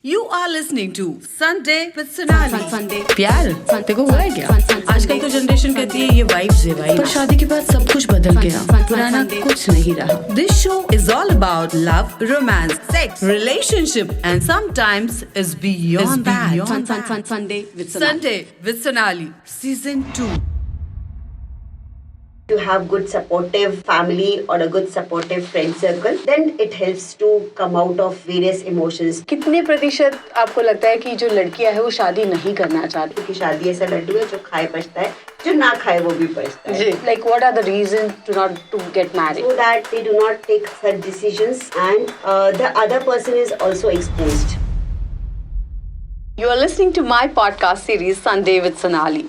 You are listening to Sunday with Sonali. Sunday. प्यार देखो हुआ है क्या? आजकल तो जनरेशन कहती है ये वाइब्स है भाई, पर शादी के बाद सब कुछ बदल गया, पुराना कुछ नहीं रहा. This show is all about love, romance, sex, relationship, and sometimes is beyond that. Sunday with Sonali. Sunday with Sonali, season 2. To have good supportive family or a good supportive friend circle, then it helps to come out of various emotions. कितने प्रतिशत आपको लगता है कि जो लड़कियां है वो शादी नहीं करना चाहती? क्योंकि शादी ऐसा लड्डू है जो खाए पछता है, जो ना खाए वो भी पछता है. Like what are the reasons to not to get married? So that they do not take such decisions and the other person is also exposed. You are listening to my podcast series Sunday with Sonali.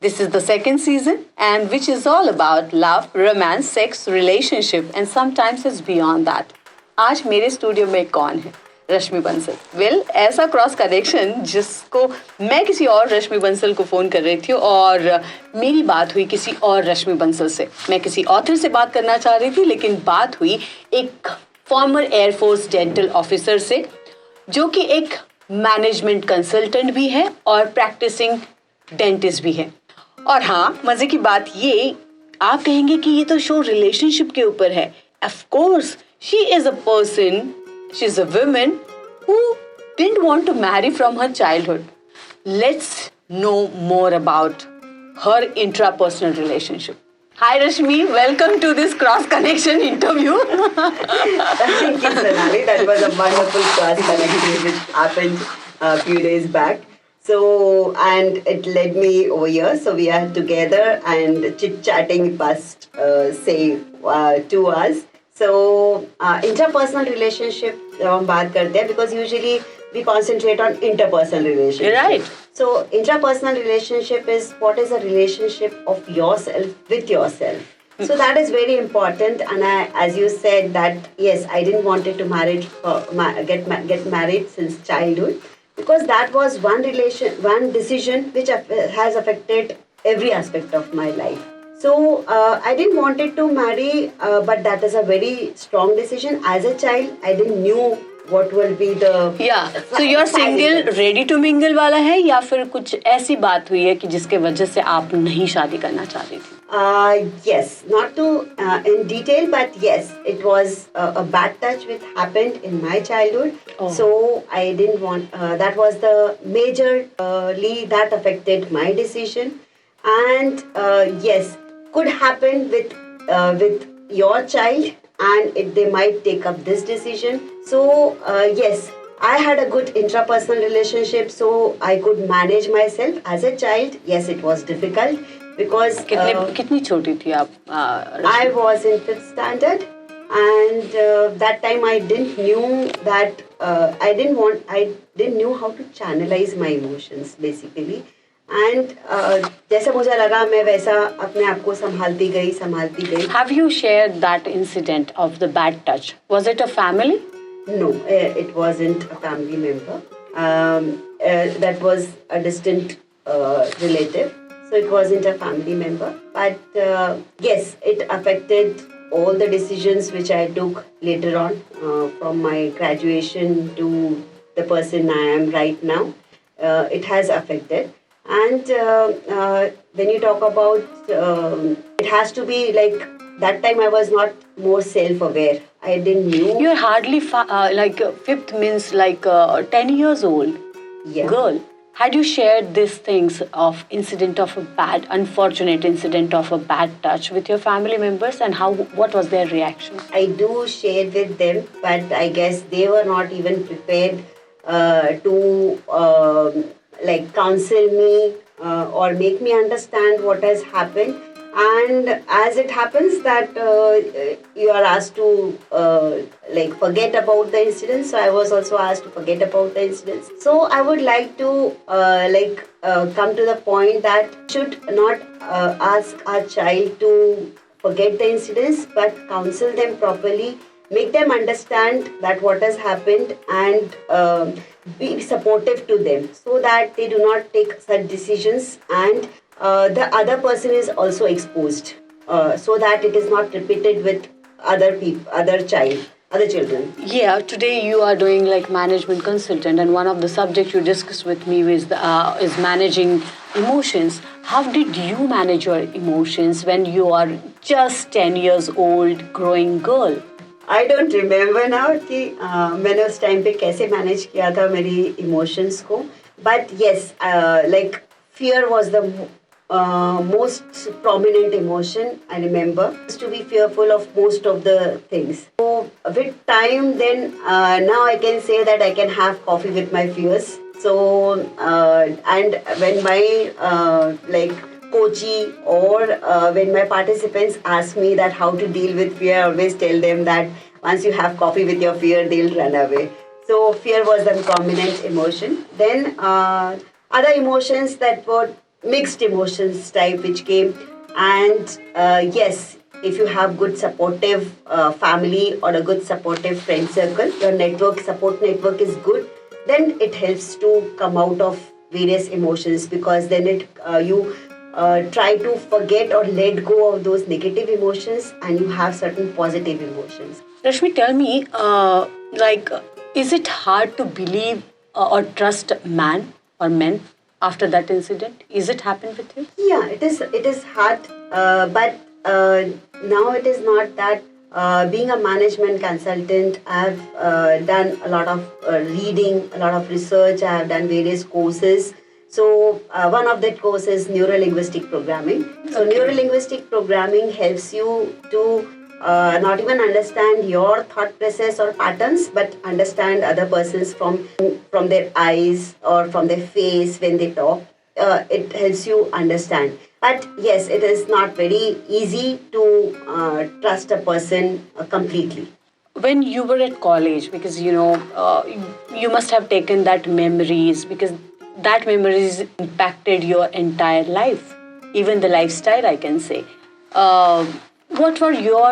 This is the second season and which is all about love, romance, sex, relationship and sometimes it's beyond that. आज मेरे studio में कौन है? रश्मि Bansal. Well ऐसा cross connection जिसको मैं किसी और रश्मि बंसल को फ़ोन कर रही थी और मेरी बात हुई किसी और रश्मि बंसल से. मैं किसी ऑथर से बात करना चाह रही थी लेकिन बात हुई एक फॉर्मर एयरफोर्स डेंटल ऑफिसर से जो कि एक मैनेजमेंट कंसल्टेंट भी है और प्रैक्टिसिंग डेंटिस्ट भी है. और हाँ, मजे की बात ये, आप कहेंगे कि ये तो शो रिलेशनशिप के ऊपर है. Of course she is a person, she is a woman who didn't want to marry from her childhood. Let's know more about her intrapersonal relationship. Hi Rashmi, welcome to this cross connection interview. Thank you, Sonali. That was a wonderful cross connection which happened a few days back. So, and it led me over here. So we are together and chit-chatting past, 2 hours. So, interpersonal relationship हम बात करते हैं because usually we concentrate on interpersonal relationship. Right. So, intrapersonal relationship is what is a relationship of yourself with yourself. So that is very important, and as you said that yes, I didn't wanted to get married since childhood. Because that was one decision which has affected every aspect of my life. So I didn't wanted to marry, but that is a very strong decision. As a child, I didn't knew what will be the. Yeah. So you're single, ready to mingle वाला है या फिर कुछ ऐसी बात हुई है कि जिसके वजह से आप नहीं शादी करना चाहती थी? Yes, not to in detail, but yes, it was a bad touch which happened in my childhood. Oh. So I didn't want. That was the majorly that affected my decision, and yes, could happen with your child, and they might take up this decision. So yes, I had a good intrapersonal relationship, so I could manage myself. As a child, yes, it was difficult. Because कितनी छोटी थी आप? I was in 5th standard, and that time I didn't knew that I didn't know how to channelize my emotions basically, and जैसा मुझे लगा मैं वैसा अपने आप को संभालती गई. Have you shared that incident of the bad touch? Was it a family? No, it wasn't a family member. That was a distant relative. So it wasn't a family member, but yes, it affected all the decisions which I took later on, from my graduation to the person I am right now. It has affected, and when you talk about, it has to be like that time I was not more self-aware. I didn't knew. You're hardly like 5th means like 10 years old. Yeah. Girl. Had you shared these things of unfortunate incident of a bad touch with your family members, and what was their reaction? I do share with them, but I guess they were not even prepared to like counsel me or make me understand what has happened. And as it happens that you are asked to like forget about the incident, so I was also asked to forget about the incidents. So I would like to come to the point that should not ask our child to forget the incidents, but counsel them properly, make them understand that what has happened, and be supportive to them so that they do not take such decisions, and the other person is also exposed, so that it is not repeated with other child. other children. Yeah, today you are doing like management consultant, and one of the subjects you discussed with me is managing emotions. How did you manage your emotions when you are just 10 years old, growing girl? I don't remember now कि मैंने उस time पे कैसे manage किया था मेरी emotions को, but yes, like fear was the most prominent emotion. I remember to be fearful of most of the things. So with time, then now I can say that I can have coffee with my fears. So and when my like coachee or when my participants ask me that how to deal with fear, I always tell them that once you have coffee with your fear, they'll run away. So fear was the prominent emotion. Then other emotions that were mixed emotions type which came, and yes, if you have good supportive family or a good supportive friend circle, your support network is good, then it helps to come out of various emotions, because then you try to forget or let go of those negative emotions and you have certain positive emotions. Rashmi, tell me, is it hard to believe or trust man or men after that incident? Is it happened with you? Yeah, it is. It is hard, but now it is not that. Being a management consultant, I have done a lot of reading, a lot of research. I have done various courses. So one of that course is neuro-linguistic programming. So neuro-linguistic programming helps you to not even understand your thought process or patterns, but understand other persons from their eyes or from their face when they talk. It helps you understand. But yes, it is not very easy to trust a person completely. When you were at college, because you must have taken that memories, because that memories impacted your entire life, even the lifestyle, I can say. What were your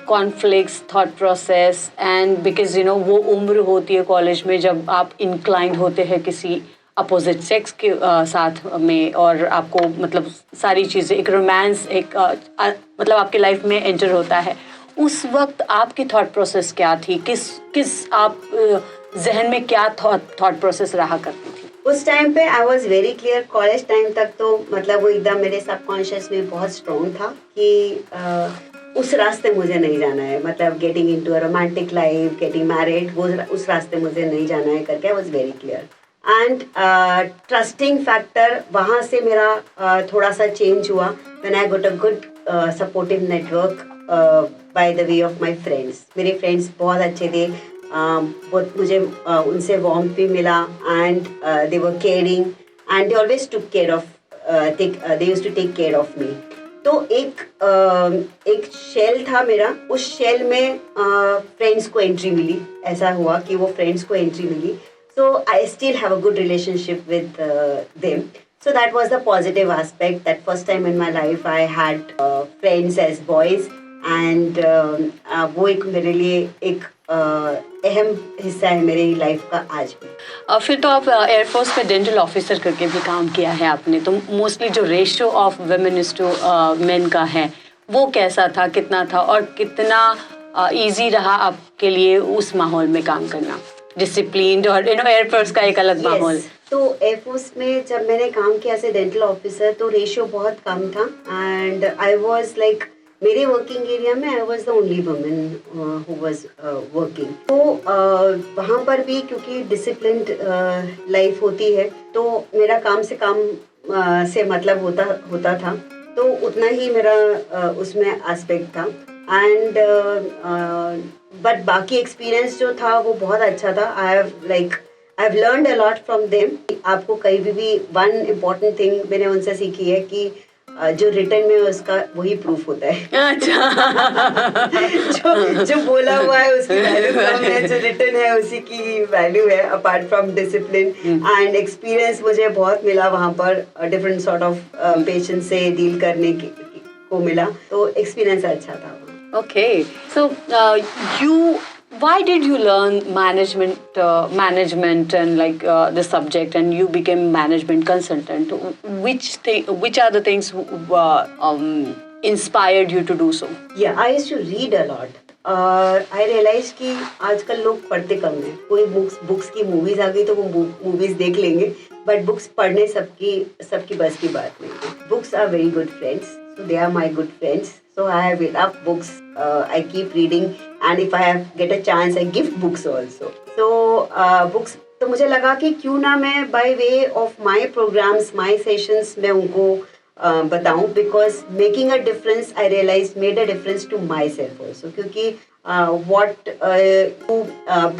conflicts, thought process, and because वो उम्र होती है college में जब आप inclined होते हैं किसी अपोजिट सेक्स के साथ में, और आपको मतलब सारी चीज़ें एक रोमांस मतलब आपके लाइफ में एंटर होता है, उस वक्त आपकी थॉट प्रोसेस क्या थी? किस आप जहन में क्या थॉट प्रोसेस रहा करती थी? उस टाइम पे आई was very clear. College time तक तो मतलब वो एकदम मेरे सबकॉन्शियस में बहुत स्ट्रॉन्ग था कि उस रास्ते मुझे नहीं जाना है, मतलब getting into a romantic life, getting married, वो उस रास्ते मुझे नहीं जाना है करके I was very clear. And trusting factor वहाँ से मेरा थोड़ा सा चेंज हुआ when I got a good supportive network by the way of my friends. मेरे फ्रेंड्स बहुत अच्छे थे, बहुत मुझे उनसे वार्मथ भी मिला, and they were caring and they always took care of they used to take care of me. तो एक शेल था मेरा, उस शेल में फ्रेंड्स को एंट्री मिली. ऐसा हुआ कि वो फ्रेंड्स को एंट्री मिली. So I still have a good relationship with them. So that was the positive aspect, that first time in my life I had friends as boys, and वो एक मेरे लिए एक अहम हिस्सा है मेरी लाइफ का आज भी. फिर तो आप एयरफोर्स में डेंटल ऑफिसर करके भी काम किया है आपने, तो मोस्टली जो ratio of women to men का है वो कैसा था, कितना था, और कितना इजी रहा आपके लिए उस माहौल में काम करना, डिसिप्लिन्ड और एयरफोर्स का एक अलग माहौल? तो एयरफोर्स में जब मैंने काम किया एज डेंटल ऑफिसर तो रेशियो बहुत कम था, एंड आई वाज लाइक मेरे वर्किंग एरिया में I was the only woman who was working. तो वहाँ पर भी क्योंकि डिसिप्लिन्ड लाइफ होती है तो मेरा काम से मतलब होता था, तो उतना ही मेरा उसमें एस्पेक्ट था. एंड बट बाकी एक्सपीरियंस जो था वो बहुत अच्छा था. I have learned a lot from them. आपको कहीं भी वन इम्पॉर्टेंट थिंग मैंने उनसे सीखी है कि जो रिटर्न में उसका वही प्रूफ होता है. अच्छा. जो बोला हुआ है उसकी वैल्यू कम है, जो रिटर्न है उसी की वैल्यू है, apart from discipline. And experience मुझे बहुत मिला वहाँ पर, डिफरेंट सॉर्ट ऑफ पेशेंट से डील करने को मिला, तो एक्सपीरियंस अच्छा था. Okay, so why did you learn management and the subject, and you became management consultant? Which are the things inspired you to do so? Yeah, I used to read a lot. I realize कि आजकल लोग पढ़ते कम हैं. कोई books की movies आ गई तो वो मूवीज देख लेंगे, बट बुक्स पढ़ने सबकी बस की बात नहीं है. Books are very good friends, so they are my good friends. So I have enough books. I keep reading, and if I get a chance, I gift books also. So books. तो मुझे लगा कि क्यों ना मैं by way of my programs, my sessions मैं उनको बताऊं, because making a difference, I realized made a difference to myself also. क्योंकि what you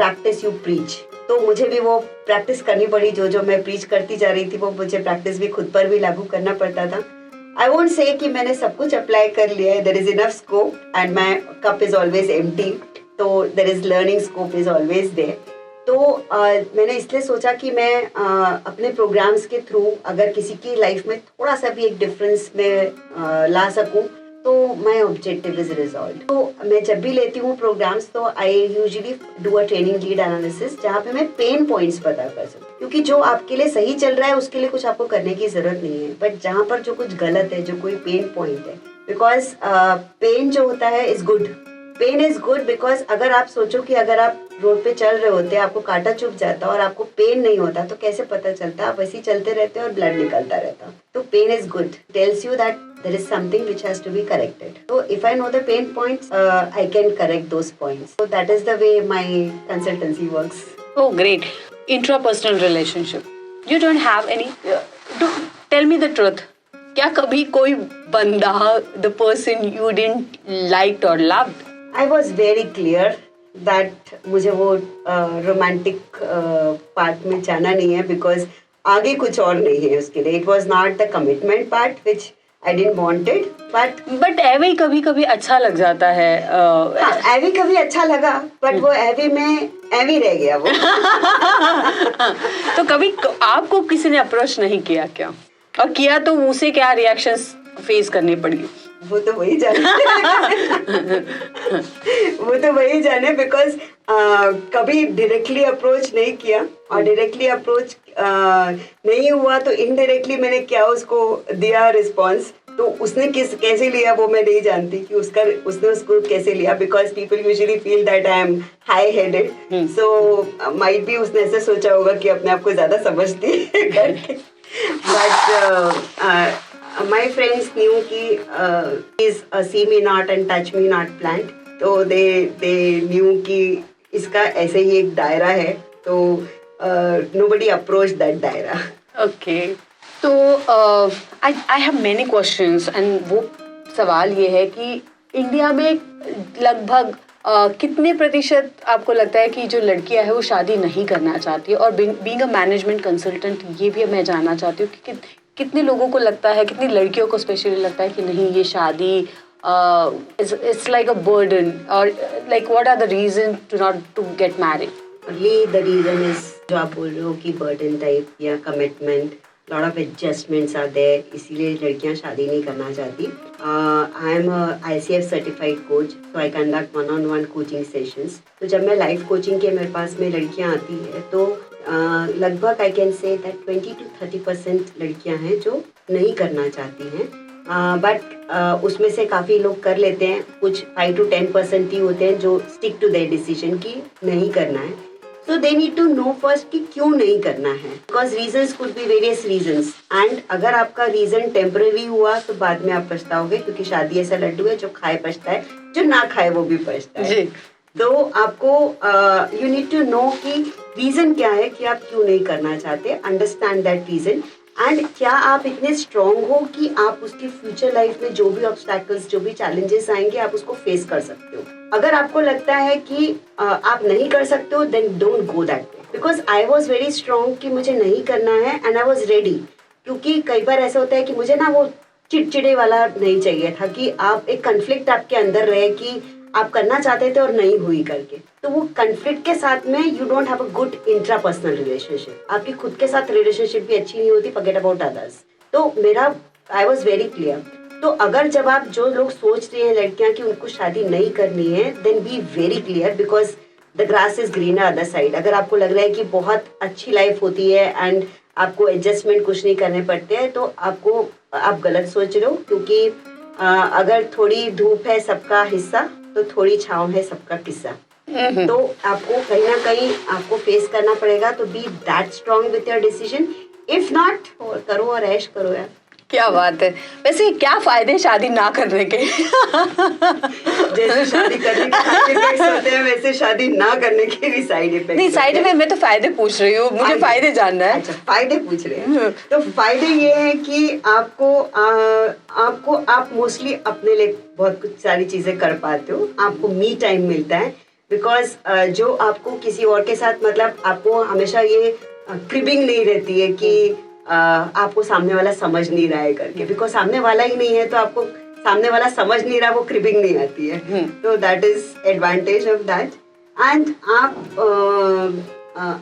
practice you preach. तो मुझे भी वो प्रैक्टिस करनी पड़ी. जो मैं प्रीच करती जा रही थी वो मुझे प्रैक्टिस भी खुद पर भी लागू करना पड़ता था. I won't say कि मैंने सब कुछ अप्लाई कर लिया है. There is enough scope and my cup is always empty. तो there is learning scope is always there. तो मैंने इसलिए सोचा कि मैं अपने प्रोग्राम्स के थ्रू अगर किसी की लाइफ में थोड़ा सा भी एक डिफरेंस में ला सकूं तो माय ऑब्जेक्टिव इज रिजॉल्व. तो मैं जब भी लेती हूँ प्रोग्राम्स तो I usually do a training lead analysis, जहाँ पे मैं पेन पॉइंट्स पता कर सकूँ. क्योंकि जो आपके लिए सही चल रहा है उसके लिए कुछ आपको करने की जरूरत नहीं है, बट जहाँ पर जो कुछ गलत है, जो कोई पेन पॉइंट है, बिकॉज पेन जो होता है is good. Pain is good because अगर आप सोचो कि अगर आप रोड पे चल रहे होते, आपको कांटा चुभ जाता और आपको पेन नहीं होता तो कैसे पता चलता? आप वैसे ही चलते रहते और ब्लड निकलता रहता. तो pain is good, tells you that there is something which has to be corrected. So if I know the pain points, I can correct those points. So that is the way my consultancy works. Oh, great. Intrapersonal relationship. You don't have any. Tell me the truth. क्या कभी कोई बंदा, the person you didn't liked or loved? I was very clear that मुझे वो romantic part में जाना नहीं है, because आगे कुछ और नहीं है उसके लिए. It was not the commitment part which I didn't want it, but एवे कभी अच्छा लग जाता है. हाँ, एवी कभी अच्छा लगा, बट वो एवी में एवी रह गया वो. तो कभी आपको किसी ने अप्रोच नहीं किया क्या? और किया तो उसे क्या रिएक्शंस फेस करनी पड़ी? वो तो वही जाने बिकॉज कभी डायरेक्टली अप्रोच नहीं किया, और डायरेक्टली अप्रोच नहीं हुआ तो इनडायरेक्टली मैंने क्या उसको दिया रिस्पॉन्स. तो उसने कैसे लिया वो मैं नहीं जानती कि उसने उसको कैसे लिया, because people usually feel that I am high headed. So might be उसने ऐसे सोचा होगा कि अपने आप को ज्यादा समझती है करके. बट my friends knew कि is a see me not and touch me not plant. तो they knew कि इसका ऐसे ही एक दायरा है. तो nobody approached that दायरा. Okay. तो I have many questions and वो सवाल ये है कि इंडिया में लगभग कितने प्रतिशत आपको लगता है कि जो लड़कियां हैं वो शादी नहीं करना चाहती है? और बीइंग अ मैनेजमेंट कंसल्टेंट ये भी मैं जानना चाहती हूँ कि कितने लोगों को लगता है, कितनी लड़कियों को स्पेशली लगता है कि नहीं ये शादी इट्स लाइक अ बर्डन, और like what are the reason to not to get married? ये द रीजन इज जो आप बोल रहे हो कि बर्डन टाइप या commitment, lot of adjustments are there, इसीलिए लड़कियां शादी नहीं करना चाहती. I am ICF certified coach, so I conduct 1-on-1 coaching sessions. तो जब मैं लाइफ कोचिंग के मेरे पास में लड़कियां आती है तो लगभग I can say that 20 to 30% लड़कियां हैं जो नहीं करना चाहती हैं. बट उसमें से काफ़ी लोग कर लेते हैं. कुछ 5 to 10% ही होते हैं जो स्टिक टू देयर डिसीजन कि नहीं करना है. So they need to know first कि क्यों नहीं करना है, because reasons could be various reasons. And अगर आपका रीजन टेम्पररी हुआ तो बाद में आप पछताओगे, क्योंकि शादी ऐसा लड्डू है जो खाए पछता है, जो ना खाए वो भी पछता है. तो आपको यू नीड टू नो कि रीजन क्या है कि आप क्यों नहीं करना चाहते. अंडरस्टैंड दैट रीजन, एंड क्या आप इतने स्ट्रांग हो कि आप उसकी फ्यूचर लाइफ में जो भी ऑब्स्टैकल्स, जो भी चैलेंजेस आएंगे आप उसको फेस कर सकते हो. अगर आपको लगता है कि आप नहीं कर सकते हो, then don't go that way. Because I was very strong कि मुझे नहीं करना है, एंड आई वॉज रेडी. क्योंकि कई बार ऐसा होता है कि मुझे ना वो चिड़चिड़े वाला नहीं चाहिए था, कि आप एक कन्फ्लिक्ट आपके अंदर रहे कि आप करना चाहते थे और नहीं हुई करके. तो वो कन्फ्लिक्ट के साथ में you don't have a good intrapersonal relationship. आपकी खुद के साथ रिलेशनशिप भी अच्छी नहीं होती, फॉरगेट अबाउट अदर्स. तो मेरा आई वॉज वेरी क्लियर. तो अगर जब आप जो लोग सोच रहे हैं लड़कियां कि उनको शादी नहीं करनी है, then be very clear, because the grass is greener other side. अगर आपको लग रहा है कि बहुत अच्छी लाइफ होती है एंड आपको एडजस्टमेंट कुछ नहीं करने पड़ते हैं, तो आप गलत सोच रहे हो. क्योंकि अगर थोड़ी धूप है सबका हिस्सा, तो थोड़ी छाँव है सबका किस्सा। तो आपको कहीं ना कहीं आपको फेस करना पड़ेगा, तो be that strong with your decision. If not, करो और ऐश करो यार। क्या बात है। वैसे क्या फायदे शादी ना करने के? जैसे शादी करने के साइड इफेक्ट्स होते हैं, वैसे शादी ना करने के भी साइड इफेक्ट्स। नहीं, साइड इफेक्ट, मैं तो फायदे पूछ रही हूँ, मुझे फायदे जानना है। अच्छा, फायदे पूछ रहे हैं। तो फायदे ये है कि आपको आप मोस्टली अपने लिए बहुत कुछ सारी चीजें कर पाते हो, आपको मी टाइम मिलता है। बिकॉज जो आपको किसी और के साथ, मतलब आपको हमेशा ये क्रिबिंग नहीं रहती है कि आपको सामने वाला समझ नहीं रहा है करके, बिकॉज सामने वाला ही नहीं है तो आपको सामने वाला समझ नहीं रहा, वो क्रिबिंग नहीं आती है। तो that is advantage of that. And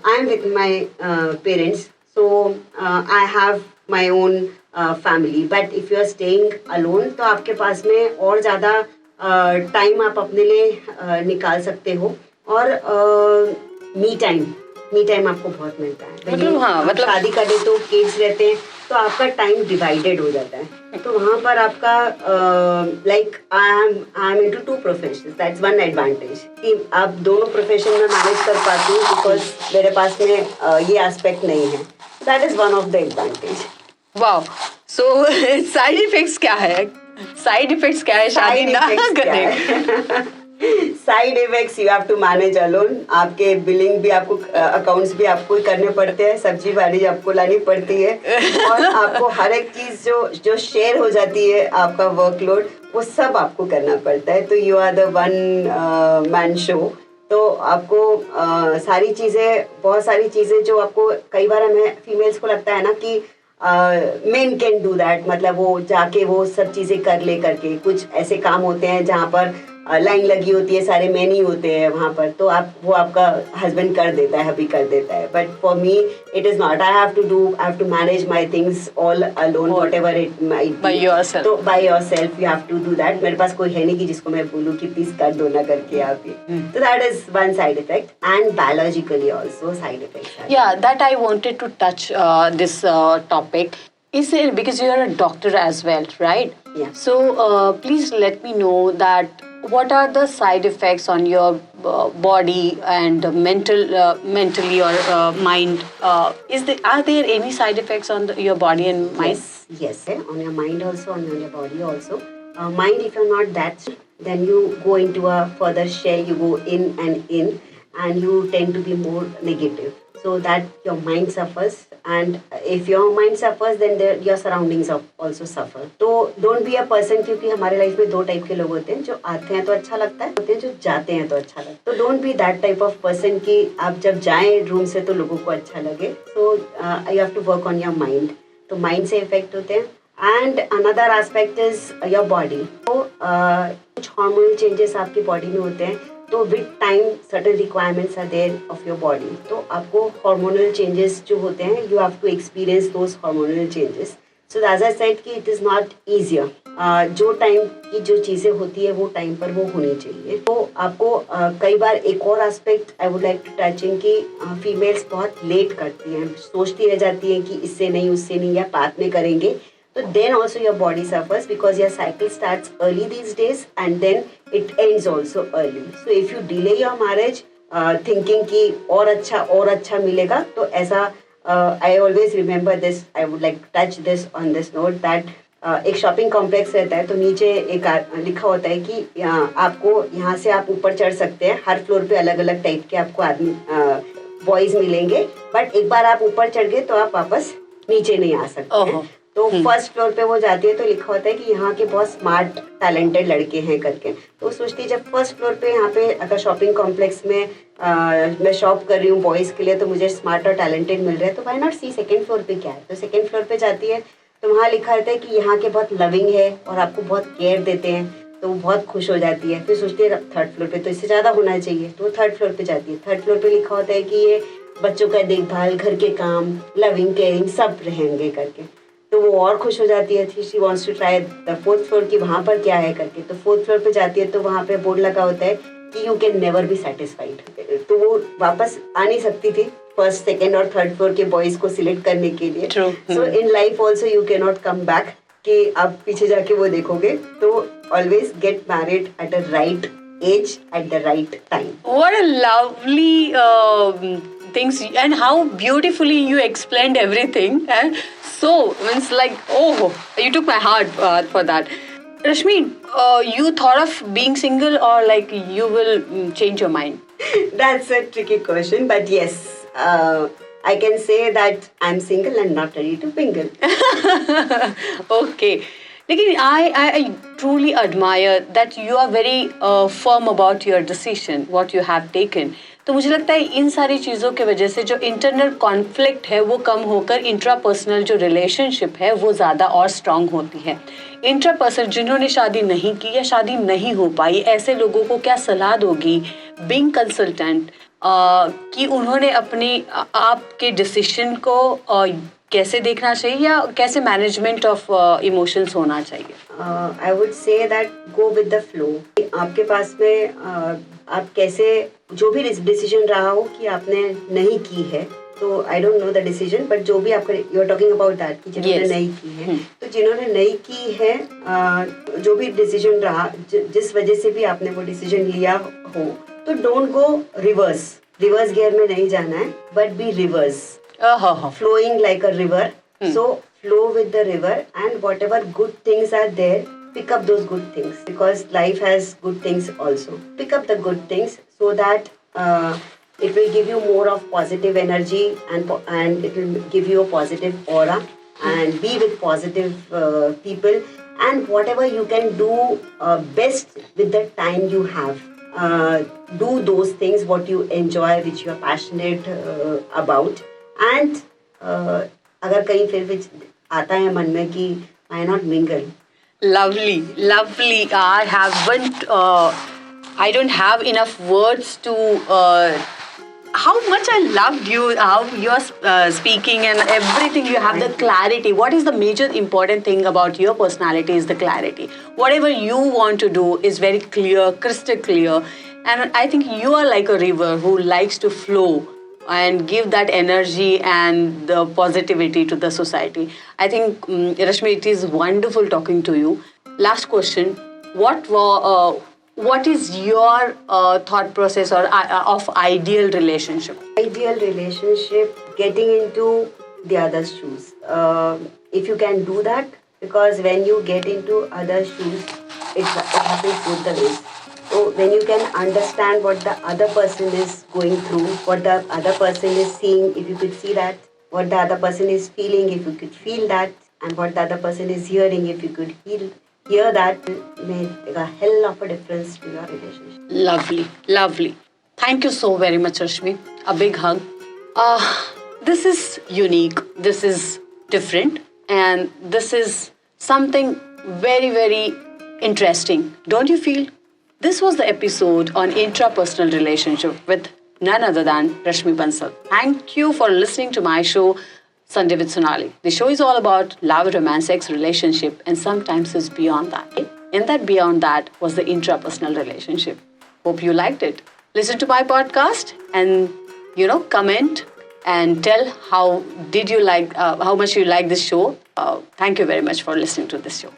I am with my parents, so I have my own family. But if you are staying alone, तो आपके पास में और ज़्यादा टाइम आप अपने लिए निकाल सकते हो, और मी टाइम आपको बहुत मिलता है। मतलब शादी का डे तो किड्स रहते हैं, तो आपका टाइम डिवाइडेड हो जाता है। तो वहाँ पर आपका like I am into 2 professions, that's one advantage कि आप दोनों प्रोफेशन में मैनेज कर पाती हूँ, बिकॉज मेरे पास में ये एस्पेक्ट नहीं है। That is one of the advantage. Wow. So side effects क्या है? शादी ना करने? Side effects, you have to manage alone. आपके बिलिंग भी आपको, अकाउंट्स भी आपको करने पड़ते हैं, सब्जी भाजी आपको लानी पड़ती है, और आपको हर एक चीज जो शेयर हो जाती है, आपका वर्कलोड, वो सब आपको करना पड़ता है। तो you are the one man show. तो आपको बहुत सारी चीजें जो आपको, कई बार हमें फीमेल्स को लगता है ना कि मेन कैन डू दैट, मतलब वो जाके वो सब चीजें कर ले करके। कुछ ऐसे काम होते हैं जहाँ पर लाइन लगी होती है, सारे मेन ही होते हैं वहाँ पर, तो वो आपका हस्बैंड कर देता है, हबी कर देता है। But for me it is not, I have to manage my things all alone, whatever it might be. तो by yourself you have to do that. मेरे पास कोई है नहीं कि जिसको मैं बोलूँ कि प्लीज कर दो ना करके आप ये। तो that is one side effect. And biologically also side effects. Yeah, that I wanted to touch this topic. Is it because you are a doctor as well, right? Yeah. So please let me know that what are the side effects on your body and mentally or mind? Are there any side effects on your body and mind? Yes, on your mind also, on your body also. Mind, if you're not that, then you go into a further shell, you go in, and you tend to be more negative, so that your mind suffers. And if your mind suffers, then your surroundings also suffer. So don't be a person, क्योंकि हमारे life में 2 type के लोग होते हैं, जो आते हैं तो अच्छा लगता है, होते हैं जो जाते हैं तो अच्छा लगता है। तो don't be that type of person कि आप जब जाएं रूम से तो लोगों को अच्छा लगे। So you have to work on your mind. तो माइंड से इफेक्ट होते हैं। And another aspect is your body. तो कुछ हार्मोनल चेंजेस आपकी बॉडी में होते हैं, तो with time certain requirements are there of your body. तो आपको हार्मोनल चेंजेस जो होते हैं, you have to experience those hormonal changes. So as I said कि इट इज़ नॉट ईजियर। जो टाइम की जो चीज़ें होती है वो टाइम पर वो होनी चाहिए। तो आपको कई बार एक और aspect I would like to touching कि फीमेल्स बहुत लेट करती हैं, सोचती रह जाती हैं कि इससे नहीं, उससे नहीं, या बाद में करेंगे। So then also your body suffers because your cycle starts early these days and then it ends also early. So if you delay your marriage thinking कि और अच्छा मिलेगा, तो ऐसा I always remember this, I would like to touch this on this note that एक shopping complex रहता है, तो नीचे एक लिखा होता है कि आपको यहाँ से आप ऊपर चढ़ सकते हैं, हर फ्लोर पे अलग अलग टाइप के आपको आदमी बॉयज मिलेंगे, बट एक बार आप ऊपर चढ़ गए तो आप वापस नीचे नहीं आ सकते। तो फर्स्ट फ्लोर पे वो जाती है तो लिखा होता है कि यहाँ के बहुत स्मार्ट टैलेंटेड लड़के हैं करके। तो सोचती है जब फर्स्ट फ्लोर पे यहाँ पे अगर शॉपिंग कॉम्प्लेक्स में मैं शॉप कर रही हूँ बॉयज़ के लिए, तो मुझे स्मार्ट और टैलेंटेड मिल रहे हैं, तो why not see second floor पे क्या है। तो सेकंड फ्लोर पे जाती है तो वहाँ लिखा रहता है कि यहाँ के बहुत लविंग है और आपको बहुत केयर देते हैं, तो वो बहुत खुश हो जाती है। फिर सोचती है थर्ड फ्लोर पे तो इससे ज़्यादा होना चाहिए, तो वो थर्ड फ्लोर पे जाती है। थर्ड फ्लोर पे लिखा होता है कि ये बच्चों का देखभाल, घर के काम, लविंग केयरिंग सब रहेंगे करके, तो वो और खुश हो जाती है। She wants to try the fourth floor की वहाँ पर क्या है करके। तो फोर्थ फ्लोर पे जाती है तो वहाँ पे बोर्ड लगा होता है कि you can never be satisfied. तो वो वापस आ नहीं सकती थी फर्स्ट, सेकेंड और थर्ड फ्लोर के बॉयज को सिलेक्ट करने के लिए। So in life also you can not come back कि आप पीछे जाके वो देखोगे। तो always get married at a right age at the right time. What a lovely things, and how beautifully you explained everything. And so it's like, oh, you took my heart for that. Rashmi, you thought of being single, or like you will change your mind? That's a tricky question, but yes, I can say that I'm single and not ready to mingle. Okay. लेकिन I truly admire that you are very firm about your decision, what you have taken. तो मुझे लगता है इन सारी चीज़ों के वजह से जो इंटरनल कॉन्फ्लिक्ट है वो कम होकर इंट्रापर्सनल जो रिलेशनशिप है वो ज़्यादा और स्ट्रांग होती है. इंट्रापर्सनल जिन्होंने शादी नहीं की या शादी नहीं हो पाई, ऐसे लोगों को क्या सलाह दोगी बीइंग कंसल्टेंट कि उन्होंने अपने आपके डिसीजन को कैसे देखना चाहिए या कैसे मैनेजमेंट ऑफ इमोशंस होना चाहिए? I would say that go with the flow. आपके पास में आप कैसे जो भी डिसीजन रहा हो कि आपने नहीं की है, तो I don't know the decision, but जो भी आपका you are talking about that कि जिन्होंने नहीं की है, तो जिन्होंने नहीं की है जो भी डिसीजन रहा, जिस वजह से भी आपने वो डिसीजन लिया हो, तो डोंट गो रिवर्स गियर में नहीं जाना है, but be reverse. Flowing like a river. So flow with the river, and whatever good things are there, pick up those good things, because life has good things also. Pick up the good things so that it will give you more of positive energy, and it will give you a positive aura, and be with positive people, and whatever you can do best with the time you have. Do those things what you enjoy, which you are passionate about. And अगर कहीं फिर भी आता है मन में कि why not mingle? Lovely. I don't have enough words to how much I loved you, how you're speaking and everything. You have the clarity. What is the major important thing about your personality is the clarity. Whatever you want to do is very clear, crystal clear. And I think you are like a river who likes to flow and give that energy and the positivity to the society. I think, Rashmi, it is wonderful talking to you. Last question. What is your thought process or of ideal relationship? Ideal relationship, getting into the other's shoes. If you can do that, because when you get into other's shoes, it happens both the ways. So when you can understand what the other person is going through, what the other person is seeing, if you could see that, what the other person is feeling, if you could feel that, and what the other person is hearing, if you could hear that, make a hell of a difference to your relationship. Lovely. Thank you so very much, Rashmi. A big hug. This is unique. This is different. And this is something very, very interesting. Don't you feel? This was the episode on intrapersonal relationship with none other than Rashmi Bansal. Thank you for listening to my show, Sunday with Sonali. The show is all about love, romance, sex, relationship, and sometimes it's beyond that. In that beyond that was the intrapersonal relationship. Hope you liked it. Listen to my podcast and, comment and tell how much you like this show. Thank you very much for listening to this show.